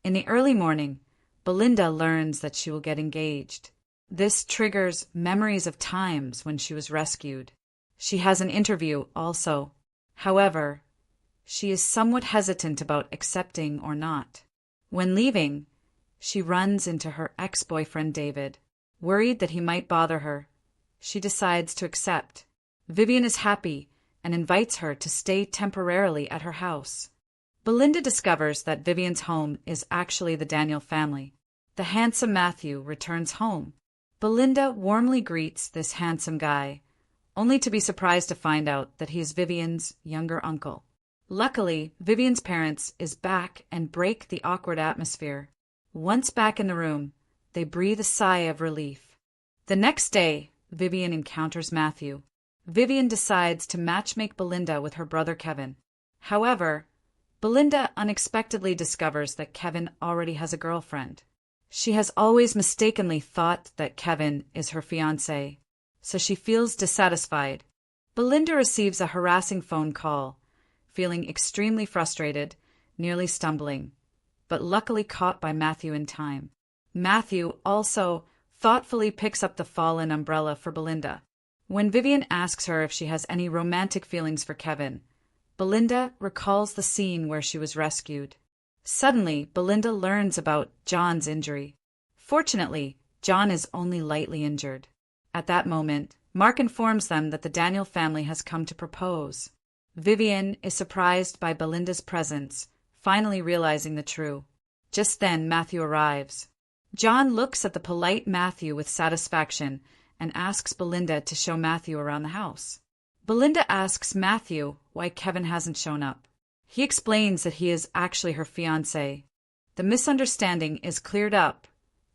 In the early morning, Belinda learns that she will get engaged. This triggers memories of times when she was rescued. She has an interview also. However, she is somewhat hesitant about accepting or not. When leaving, she runs into her ex-boyfriend David. Worried that he might bother her, she decides to accept. Vivian is happy and invites her to stay temporarily at her house. Belinda discovers that Vivian's home is actually the Daniel family. The handsome Matthew returns home. Belinda warmly greets this handsome guy, only to be surprised to find out that he is Vivian's younger uncle. Luckily, Vivian's parents is back and break the awkward atmosphere. Once back in the room, they breathe a sigh of relief. The next day, Vivian encounters Matthew. Vivian decides to matchmake Belinda with her brother Kevin. However, Belinda unexpectedly discovers that Kevin already has a girlfriend. She has always mistakenly thought that Kevin is her fiancé, so she feels dissatisfied. Belinda receives a harassing phone call, feeling extremely frustrated, nearly stumbling, but luckily caught by Matthew in time. Matthew also thoughtfully picks up the fallen umbrella for Belinda. When Vivian asks her if she has any romantic feelings for Kevin, Belinda recalls the scene where she was rescued. Suddenly, Belinda learns about John's injury. Fortunately, John is only lightly injured. At that moment, Mark informs them that the Daniel family has come to propose. Vivian is surprised by Belinda's presence, finally realizing the truth. Just then, Matthew arrives. John looks at the polite Matthew with satisfaction and asks Belinda to show Matthew around the house. Belinda asks Matthew why Kevin hasn't shown up. He explains that he is actually her fiancé. The misunderstanding is cleared up,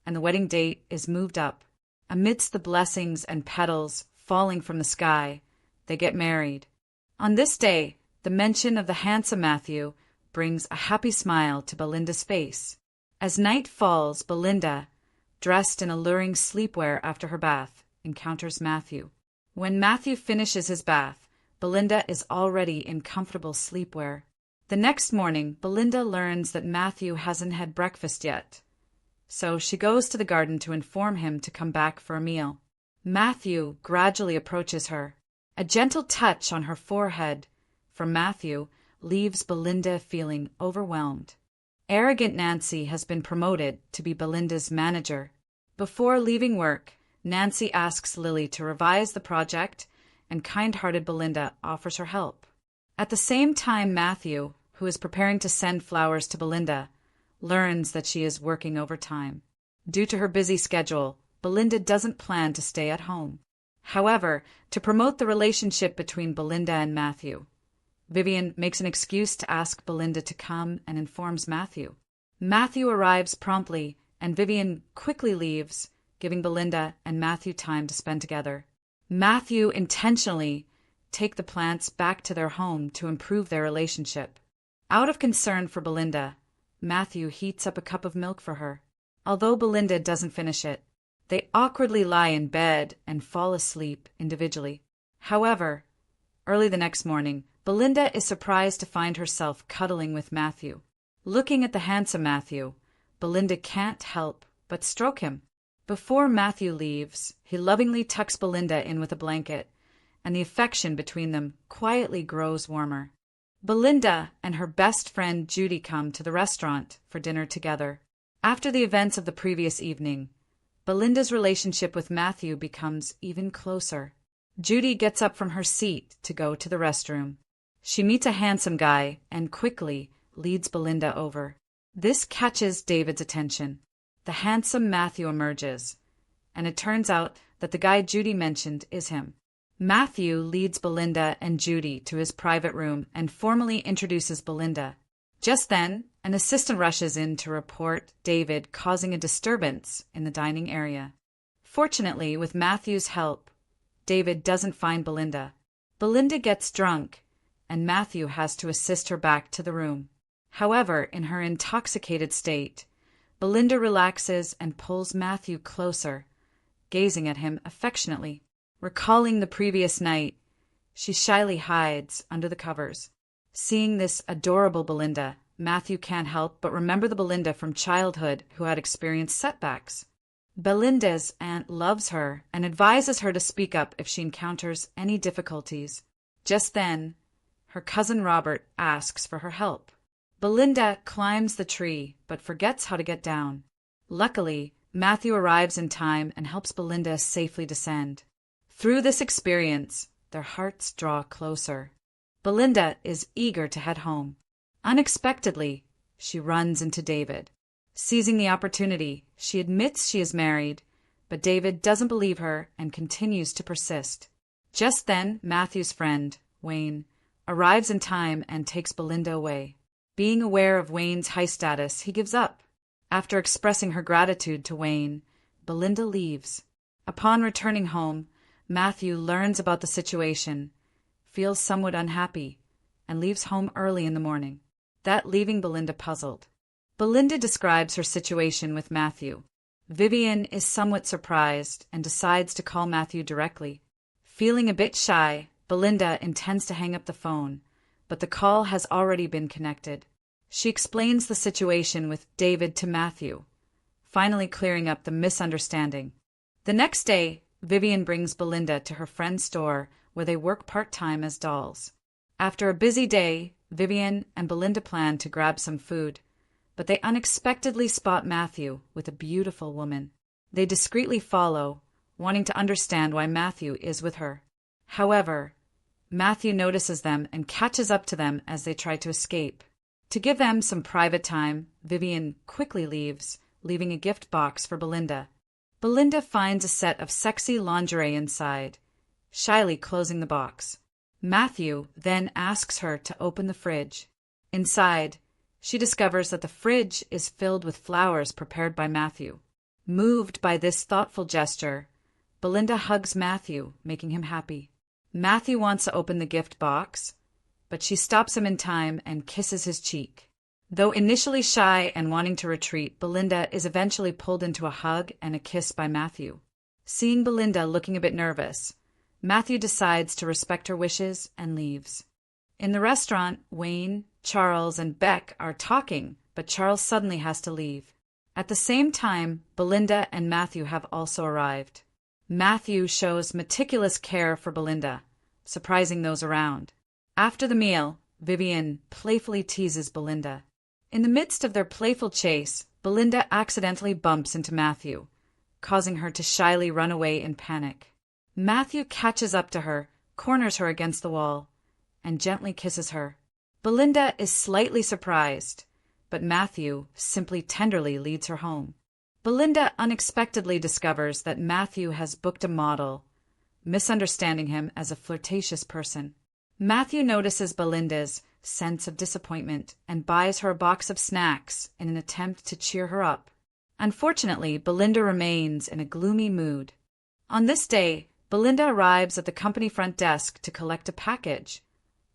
and the wedding date is moved up. Amidst the blessings and petals falling from the sky, they get married. On this day, the mention of the handsome Matthew brings a happy smile to Belinda's face. As night falls, Belinda, dressed in alluring sleepwear after her bath, encounters Matthew. When Matthew finishes his bath, Belinda is already in comfortable sleepwear. The next morning, Belinda learns that Matthew hasn't had breakfast yet, so she goes to the garden to inform him to come back for a meal. Matthew gradually approaches her. A gentle touch on her forehead from Matthew leaves Belinda feeling overwhelmed. Arrogant Nancy has been promoted to be Belinda's manager. Before leaving work, Nancy asks Lily to revise the project, and kind-hearted Belinda offers her help. At the same time, Matthew, who is preparing to send flowers to Belinda, learns that she is working overtime. Due to her busy schedule, Belinda doesn't plan to stay at home. However, to promote the relationship between Belinda and Matthew, Vivian makes an excuse to ask Belinda to come and informs Matthew. Matthew arrives promptly, and Vivian quickly leaves, giving Belinda and Matthew time to spend together. Matthew intentionally take the plants back to their home to improve their relationship. Out of concern for Belinda, Matthew heats up a cup of milk for her. Although Belinda doesn't finish it, they awkwardly lie in bed and fall asleep individually. However, early the next morning, Belinda is surprised to find herself cuddling with Matthew. Looking at the handsome Matthew, Belinda can't help but stroke him. Before Matthew leaves, he lovingly tucks Belinda in with a blanket, and the affection between them quietly grows warmer. Belinda and her best friend Judy come to the restaurant for dinner together. After the events of the previous evening, Belinda's relationship with Matthew becomes even closer. Judy gets up from her seat to go to the restroom. She meets a handsome guy and quickly leads Belinda over. This catches David's attention. The handsome Matthew emerges, and it turns out that the guy Judy mentioned is him. Matthew leads Belinda and Judy to his private room and formally introduces Belinda. Just then, an assistant rushes in to report David causing a disturbance in the dining area. Fortunately, with Matthew's help, David doesn't find Belinda. Belinda gets drunk, and Matthew has to assist her back to the room. However, in her intoxicated state, Belinda relaxes and pulls Matthew closer, gazing at him affectionately. Recalling the previous night, she shyly hides under the covers. Seeing this adorable Belinda, Matthew can't help but remember the Belinda from childhood who had experienced setbacks. Belinda's aunt loves her and advises her to speak up if she encounters any difficulties. Just then, her cousin Robert asks for her help. Belinda climbs the tree but forgets how to get down. Luckily, Matthew arrives in time and helps Belinda safely descend. Through this experience, their hearts draw closer. Belinda is eager to head home. Unexpectedly, she runs into David. Seizing the opportunity, she admits she is married, but David doesn't believe her and continues to persist. Just then, Matthew's friend, Wayne, arrives in time and takes Belinda away. Being aware of Wayne's high status, he gives up. After expressing her gratitude to Wayne, Belinda leaves. Upon returning home, Matthew learns about the situation, feels somewhat unhappy, and leaves home early in the morning, that leaving Belinda puzzled. Belinda describes her situation with Matthew. Vivian is somewhat surprised and decides to call Matthew directly. Feeling a bit shy, Belinda intends to hang up the phone, but the call has already been connected. She explains the situation with David to Matthew, finally clearing up the misunderstanding. The next day, Vivian brings Belinda to her friend's store where they work part-time as dolls. After a busy day, Vivian and Belinda plan to grab some food, but they unexpectedly spot Matthew with a beautiful woman. They discreetly follow, wanting to understand why Matthew is with her. However, Matthew notices them and catches up to them as they try to escape. To give them some private time, Vivian quickly leaves, leaving a gift box for Belinda. Belinda finds a set of sexy lingerie inside, shyly closing the box. Matthew then asks her to open the fridge. Inside, she discovers that the fridge is filled with flowers prepared by Matthew. Moved by this thoughtful gesture, Belinda hugs Matthew, making him happy. Matthew wants to open the gift box, but she stops him in time and kisses his cheek. Though initially shy and wanting to retreat, Belinda is eventually pulled into a hug and a kiss by Matthew. Seeing Belinda looking a bit nervous, Matthew decides to respect her wishes and leaves. In the restaurant, Wayne, Charles, and Beck are talking, but Charles suddenly has to leave. At the same time, Belinda and Matthew have also arrived. Matthew shows meticulous care for Belinda, surprising those around. After the meal, Vivian playfully teases Belinda. In the midst of their playful chase, Belinda accidentally bumps into Matthew, causing her to shyly run away in panic. Matthew catches up to her, corners her against the wall, and gently kisses her. Belinda is slightly surprised, but Matthew simply tenderly leads her home. Belinda unexpectedly discovers that Matthew has booked a model, misunderstanding him as a flirtatious person. Matthew notices Belinda's sense of disappointment and buys her a box of snacks in an attempt to cheer her up. Unfortunately, Belinda remains in a gloomy mood. On this day, Belinda arrives at the company front desk to collect a package,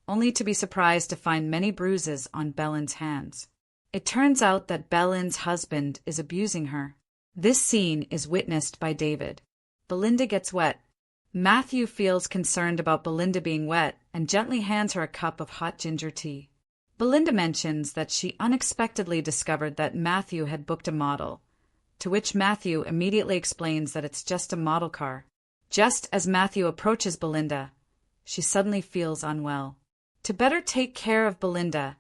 only to be surprised to find many bruises on Belin's hands. It turns out that Belin's husband is abusing her. This scene is witnessed by David. Belinda gets wet. Matthew feels concerned about Belinda being wet and gently hands her a cup of hot ginger tea. Belinda mentions that she unexpectedly discovered that Matthew had booked a model, to which Matthew immediately explains that it's just a model car. Just as Matthew approaches Belinda, she suddenly feels unwell. To better take care of Belinda,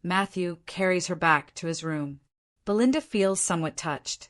Matthew carries her back to his room. Belinda feels somewhat touched.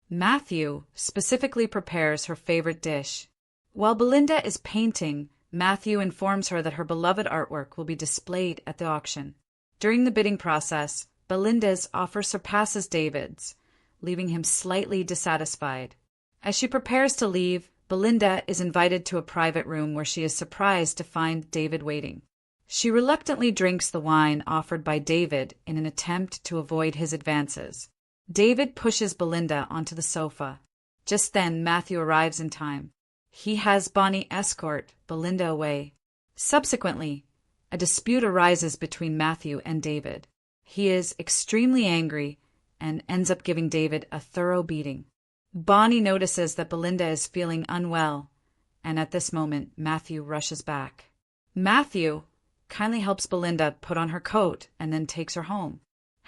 Matthew specifically prepares her favorite dish. While Belinda is painting, Matthew informs her that her beloved artwork will be displayed at the auction. During the bidding process, Belinda's offer surpasses David's, leaving him slightly dissatisfied. As she prepares to leave, Belinda is invited to a private room where she is surprised to find David waiting. She reluctantly drinks the wine offered by David in an attempt to avoid his advances. David pushes Belinda onto the sofa. Just then, Matthew arrives in time. He has Bonnie escort Belinda away. Subsequently, a dispute arises between Matthew and David. He is extremely angry and ends up giving David a thorough beating. Bonnie notices that Belinda is feeling unwell, and at this moment, Matthew rushes back. Matthew kindly helps Belinda put on her coat and then takes her home.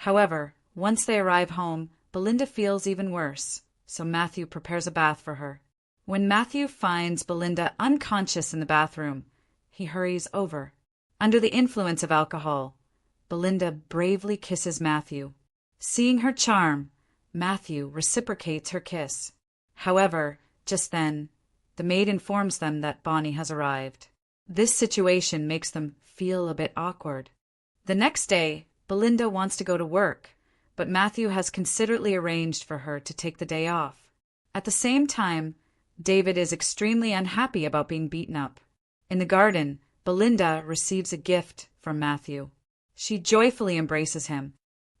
However, once they arrive home, Belinda feels even worse, so Matthew prepares a bath for her. When Matthew finds Belinda unconscious in the bathroom, he hurries over. Under the influence of alcohol, Belinda bravely kisses Matthew. Seeing her charm, Matthew reciprocates her kiss. However, just then, the maid informs them that Bonnie has arrived. This situation makes them feel a bit awkward. The next day, Belinda wants to go to work, but Matthew has considerately arranged for her to take the day off. At the same time, David is extremely unhappy about being beaten up. In the garden, Belinda receives a gift from Matthew. She joyfully embraces him.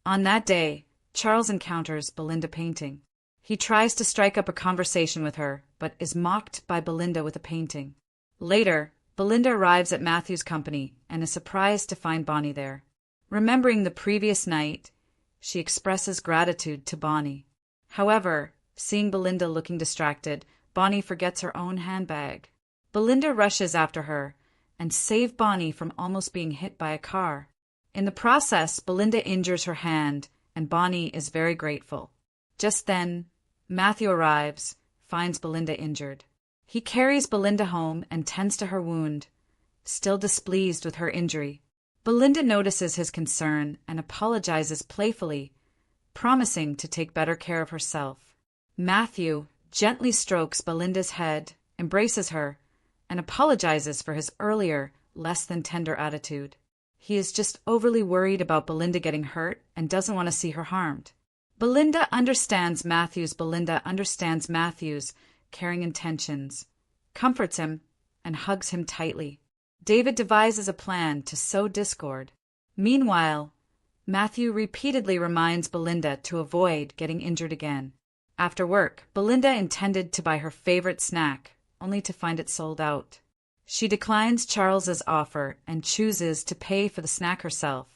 On that day, Charles encounters Belinda painting. He tries to strike up a conversation with her, but is mocked by Belinda with a painting. Later, Belinda arrives at Matthew's company and is surprised to find Bonnie there. Remembering the previous night, she expresses gratitude to Bonnie. However, seeing Belinda looking distracted, Bonnie forgets her own handbag. Belinda rushes after her and saves Bonnie from almost being hit by a car. In the process, Belinda injures her hand, and Bonnie is very grateful. Just then, Matthew arrives, finds Belinda injured. He carries Belinda home and tends to her wound, still displeased with her injury. Belinda notices his concern and apologizes playfully, promising to take better care of herself. Matthew gently strokes Belinda's head, embraces her, and apologizes for his earlier, less than tender attitude. He is just overly worried about Belinda getting hurt and doesn't want to see her harmed. Belinda understands Matthew's caring intentions, comforts him, and hugs him tightly. David devises a plan to sow discord. Meanwhile, Matthew repeatedly reminds Belinda to avoid getting injured again. After work, Belinda intended to buy her favorite snack, only to find it sold out. She declines Charles's offer and chooses to pay for the snack herself.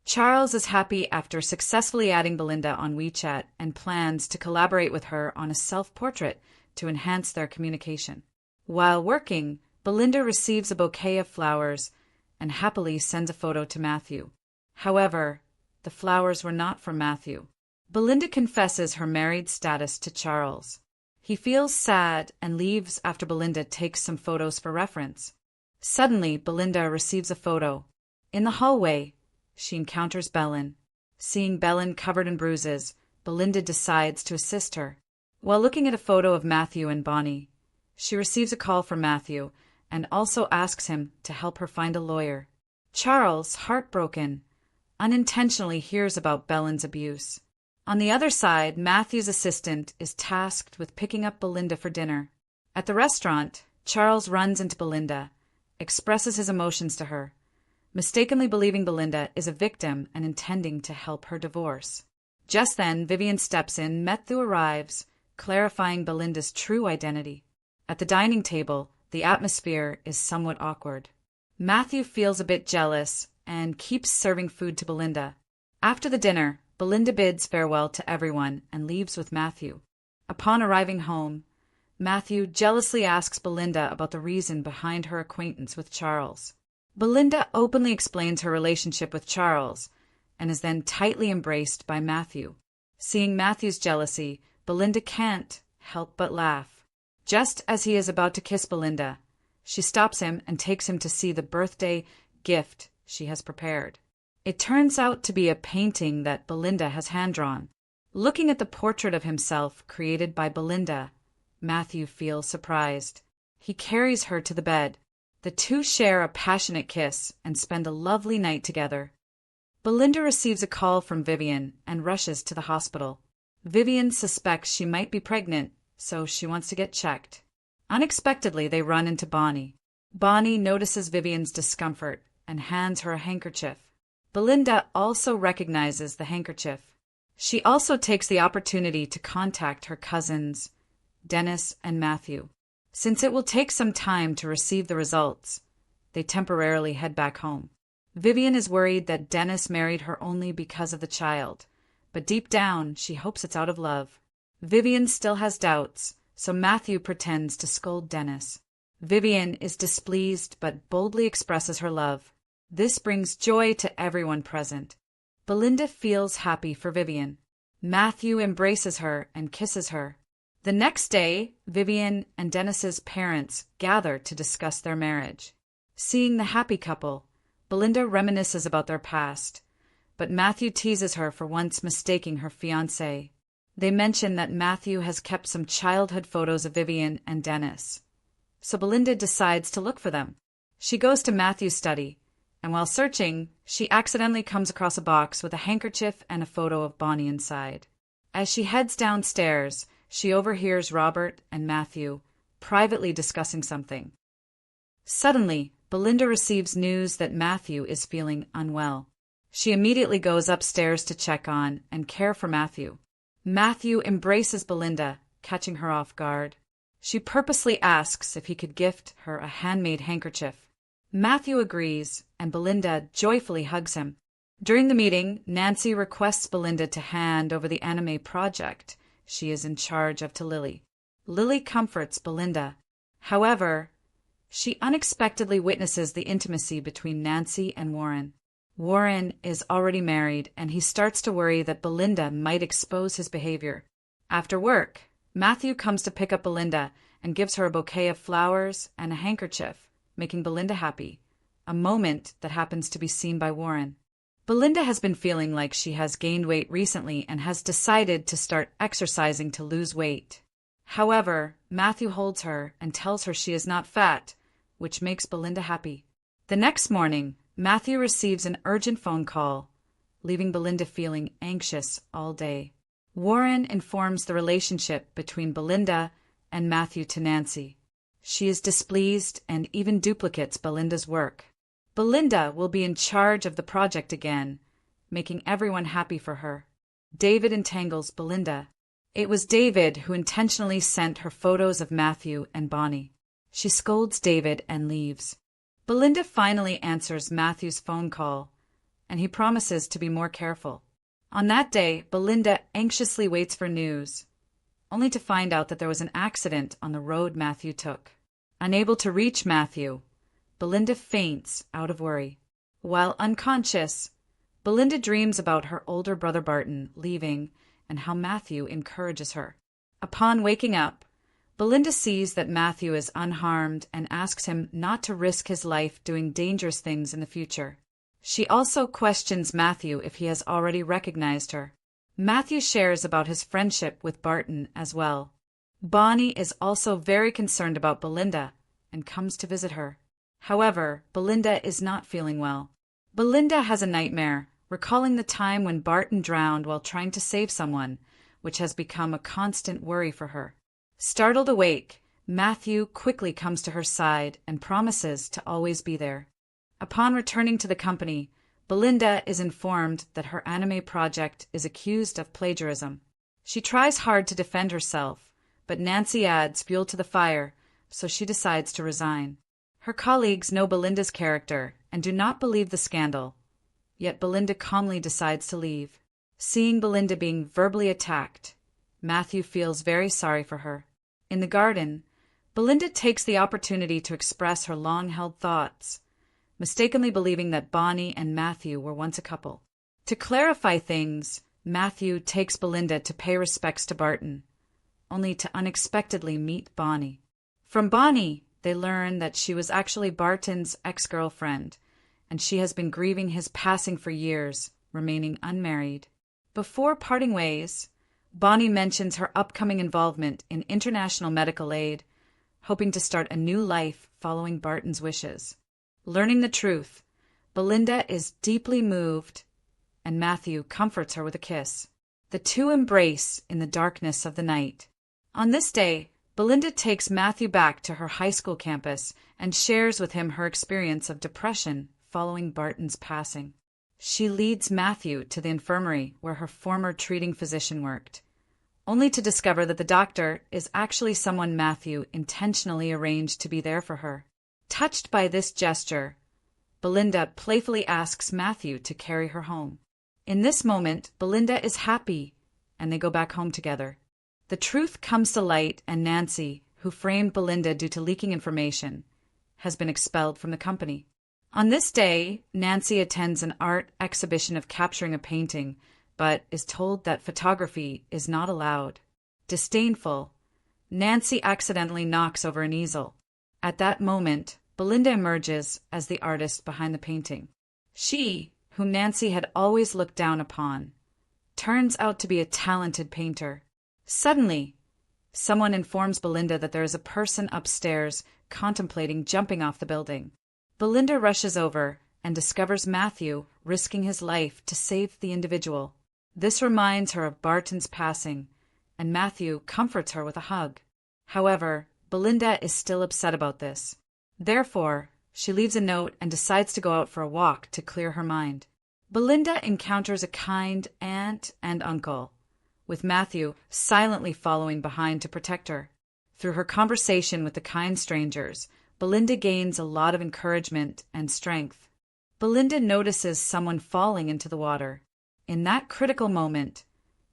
Charles is happy after successfully adding Belinda on WeChat and plans to collaborate with her on a self-portrait to enhance their communication. While working, Belinda receives a bouquet of flowers and happily sends a photo to Matthew. However, the flowers were not from Matthew. Belinda confesses her married status to Charles. He feels sad and leaves after Belinda takes some photos for reference. Suddenly, Belinda receives a photo. In the hallway, she encounters Belen. Seeing Belen covered in bruises, Belinda decides to assist her. While looking at a photo of Matthew and Bonnie, she receives a call from Matthew and also asks him to help her find a lawyer. Charles, heartbroken, unintentionally hears about Belen's abuse. On the other side, Matthew's assistant is tasked with picking up Belinda for dinner. At the restaurant, Charles runs into Belinda, expresses his emotions to her, mistakenly believing Belinda is a victim and intending to help her divorce. Just then, Vivian steps in. Matthew arrives, clarifying Belinda's true identity. At the dining table, the atmosphere is somewhat awkward. Matthew feels a bit jealous and keeps serving food to Belinda. After the dinner, Belinda bids farewell to everyone and leaves with Matthew. Upon arriving home, Matthew jealously asks Belinda about the reason behind her acquaintance with Charles. Belinda openly explains her relationship with Charles and is then tightly embraced by Matthew. Seeing Matthew's jealousy, Belinda can't help but laugh. Just as he is about to kiss Belinda, she stops him and takes him to see the birthday gift she has prepared. It turns out to be a painting that Belinda has hand-drawn. Looking at the portrait of himself created by Belinda, Matthew feels surprised. He carries her to the bed. The two share a passionate kiss and spend a lovely night together. Belinda receives a call from Vivian and rushes to the hospital. Vivian suspects she might be pregnant, so she wants to get checked. Unexpectedly, they run into Bonnie. Bonnie notices Vivian's discomfort and hands her a handkerchief. Belinda also recognizes the handkerchief. She also takes the opportunity to contact her cousins, Dennis and Matthew. Since it will take some time to receive the results, they temporarily head back home. Vivian is worried that Dennis married her only because of the child, but deep down she hopes it's out of love. Vivian still has doubts, so Matthew pretends to scold Dennis. Vivian is displeased but boldly expresses her love. This brings joy to everyone present. Belinda feels happy for Vivian. Matthew embraces her and kisses her. The next day, Vivian and Dennis's parents gather to discuss their marriage. Seeing the happy couple, Belinda reminisces about their past, but Matthew teases her for once mistaking her fiancé. They mention that Matthew has kept some childhood photos of Vivian and Dennis, so Belinda decides to look for them. She goes to Matthew's study, and while searching, she accidentally comes across a box with a handkerchief and a photo of Bonnie inside. As she heads downstairs, she overhears Robert and Matthew privately discussing something. Suddenly, Belinda receives news that Matthew is feeling unwell. She immediately goes upstairs to check on and care for Matthew. Matthew embraces Belinda, catching her off guard. She purposely asks if he could gift her a handmade handkerchief. Matthew agrees, and Belinda joyfully hugs him. During the meeting, Nancy requests Belinda to hand over the anime project she is in charge of to Lily. Lily comforts Belinda. However, she unexpectedly witnesses the intimacy between Nancy and Warren. Warren is already married, and he starts to worry that Belinda might expose his behavior. After work, Matthew comes to pick up Belinda and gives her a bouquet of flowers and a handkerchief, making Belinda happy, a moment that happens to be seen by Warren. Belinda has been feeling like she has gained weight recently and has decided to start exercising to lose weight. However, Matthew holds her and tells her she is not fat, which makes Belinda happy. The next morning, Matthew receives an urgent phone call, leaving Belinda feeling anxious all day. Warren informs the relationship between Belinda and Matthew to Nancy. She is displeased and even duplicates Belinda's work. Belinda will be in charge of the project again, making everyone happy for her. David entangles Belinda. It was David who intentionally sent her photos of Matthew and Bonnie. She scolds David and leaves. Belinda finally answers Matthew's phone call, and he promises to be more careful. On that day, Belinda anxiously waits for news, only to find out that there was an accident on the road Matthew took. Unable to reach Matthew, Belinda faints out of worry. While unconscious, Belinda dreams about her older brother Barton leaving and how Matthew encourages her. Upon waking up, Belinda sees that Matthew is unharmed and asks him not to risk his life doing dangerous things in the future. She also questions Matthew if he has already recognized her. Matthew shares about his friendship with Barton as well. Bonnie is also very concerned about Belinda and comes to visit her. However, Belinda is not feeling well. Belinda has a nightmare, recalling the time when Barton drowned while trying to save someone, which has become a constant worry for her. Startled awake, Matthew quickly comes to her side and promises to always be there. Upon returning to the company, Belinda is informed that her anime project is accused of plagiarism. She tries hard to defend herself, but Nancy adds fuel to the fire, so she decides to resign. Her colleagues know Belinda's character and do not believe the scandal, yet Belinda calmly decides to leave. Seeing Belinda being verbally attacked, Matthew feels very sorry for her. In the garden, Belinda takes the opportunity to express her long-held thoughts, mistakenly believing that Bonnie and Matthew were once a couple. To clarify things, Matthew takes Belinda to pay respects to Barton, only to unexpectedly meet Bonnie. From Bonnie, they learn that she was actually Barton's ex-girlfriend, and she has been grieving his passing for years, remaining unmarried. Before parting ways, Bonnie mentions her upcoming involvement in international medical aid, hoping to start a new life following Barton's wishes. Learning the truth, Belinda is deeply moved, and Matthew comforts her with a kiss. The two embrace in the darkness of the night. On this day, Belinda takes Matthew back to her high school campus and shares with him her experience of depression following Barton's passing. She leads Matthew to the infirmary where her former treating physician worked, only to discover that the doctor is actually someone Matthew intentionally arranged to be there for her. Touched by this gesture, Belinda playfully asks Matthew to carry her home. In this moment, Belinda is happy, and they go back home together. The truth comes to light, and Nancy, who framed Belinda due to leaking information, has been expelled from the company. On this day, Nancy attends an art exhibition of capturing a painting, but is told that photography is not allowed. Disdainful, Nancy accidentally knocks over an easel. At that moment, Belinda emerges as the artist behind the painting. She, whom Nancy had always looked down upon, turns out to be a talented painter. Suddenly, someone informs Belinda that there is a person upstairs contemplating jumping off the building. Belinda rushes over and discovers Matthew risking his life to save the individual. This reminds her of Barton's passing, and Matthew comforts her with a hug. However, Belinda is still upset about this. Therefore, she leaves a note and decides to go out for a walk to clear her mind. Belinda encounters a kind aunt and uncle, with Matthew silently following behind to protect her. Through her conversation with the kind strangers, Belinda gains a lot of encouragement and strength. Belinda notices someone falling into the water. In that critical moment,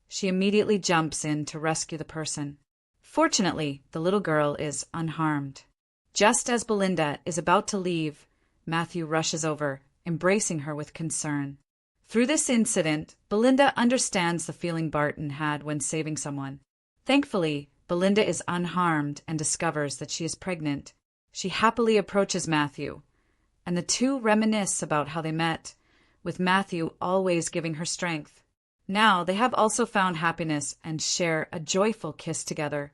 she immediately jumps in to rescue the person. Fortunately, the little girl is unharmed. Just as Belinda is about to leave, Matthew rushes over, embracing her with concern. Through this incident, Belinda understands the feeling Barton had when saving someone. Thankfully, Belinda is unharmed and discovers that she is pregnant. She happily approaches Matthew, and the two reminisce about how they met, with Matthew always giving her strength. Now they have also found happiness and share a joyful kiss together.